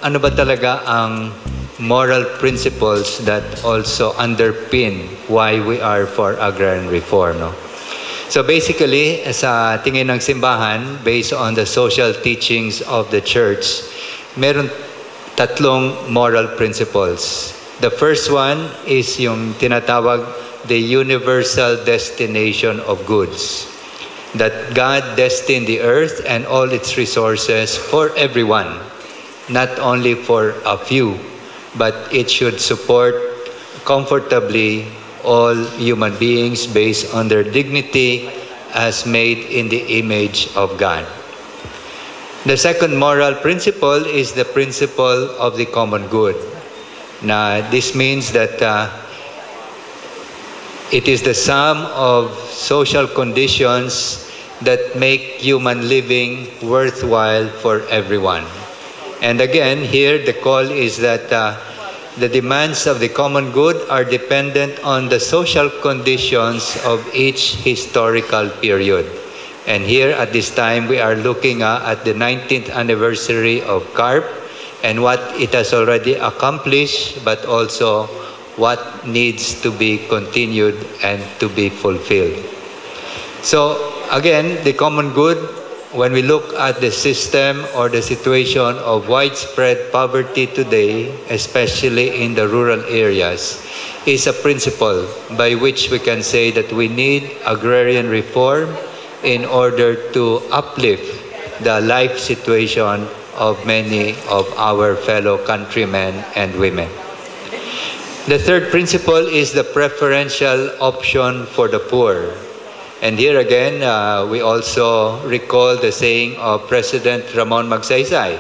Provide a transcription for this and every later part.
ano ba talaga ang moral principles that also underpin why we are for agrarian reform, no? So basically, sa tingin ng simbahan, based on the social teachings of the church, meron tatlong moral principles. The first one is yung tinatawag the universal destination of goods. That God destined the earth and all its resources for everyone, not only for a few, but it should support comfortably all human beings based on their dignity as made in the image of God. The second moral principle is the principle of the common good. Now, this means that it is the sum of social conditions that make human living worthwhile for everyone. And again, here the call is that the demands of the common good are dependent on the social conditions of each historical period. And here at this time, we are looking at the 19th anniversary of Carp and what it has already accomplished, but also what needs to be continued and to be fulfilled. So again, the common good, when we look at the system or the situation of widespread poverty today, especially in the rural areas, is a principle by which we can say that we need agrarian reform in order to uplift the life situation of many of our fellow countrymen and women. The third principle is the preferential option for the poor. And here again, we also recall the saying of President Ramon Magsaysay,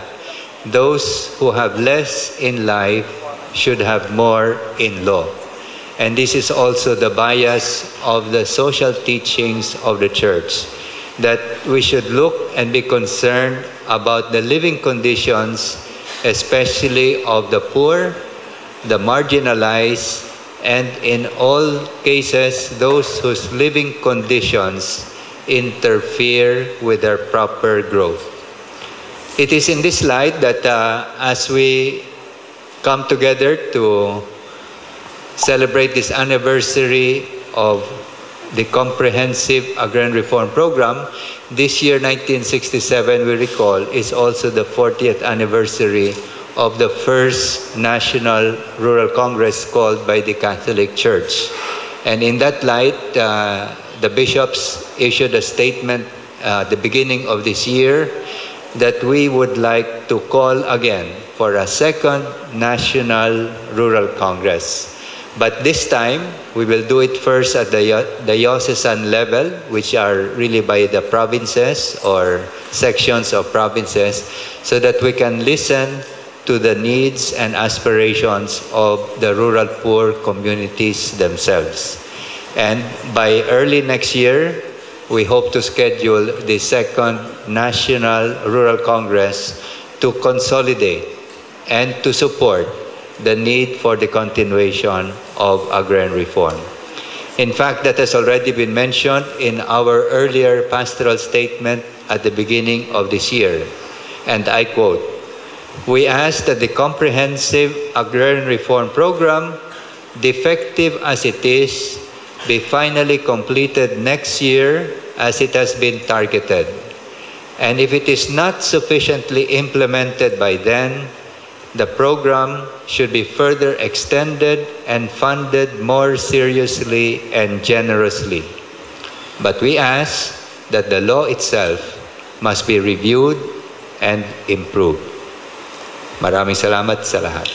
those who have less in life should have more in law. And this is also the bias of the social teachings of the church, that we should look and be concerned about the living conditions, especially of the poor, the marginalized, and in all cases, those whose living conditions interfere with their proper growth. It is in this light that as we come together to celebrate this anniversary of the Comprehensive Agrarian Reform Program, this year, 1967, we recall, is also the 40th anniversary of the first National Rural Congress called by the Catholic Church. And in that light, the bishops issued a statement at the beginning of this year that we would like to call again for a second National Rural Congress. But this time, we will do it first at the diocesan level, which are really by the provinces or sections of provinces, so that we can listen to the needs and aspirations of the rural poor communities themselves. And by early next year, we hope to schedule the second National Rural Congress to consolidate and to support the need for the continuation of agrarian reform. In fact, that has already been mentioned in our earlier pastoral statement at the beginning of this year. And I quote, "We ask that the Comprehensive Agrarian Reform Program, defective as it is, be finally completed next year as it has been targeted. And if it is not sufficiently implemented by then, the program should be further extended and funded more seriously and generously. But we ask that the law itself must be reviewed and improved." Maraming salamat sa lahat.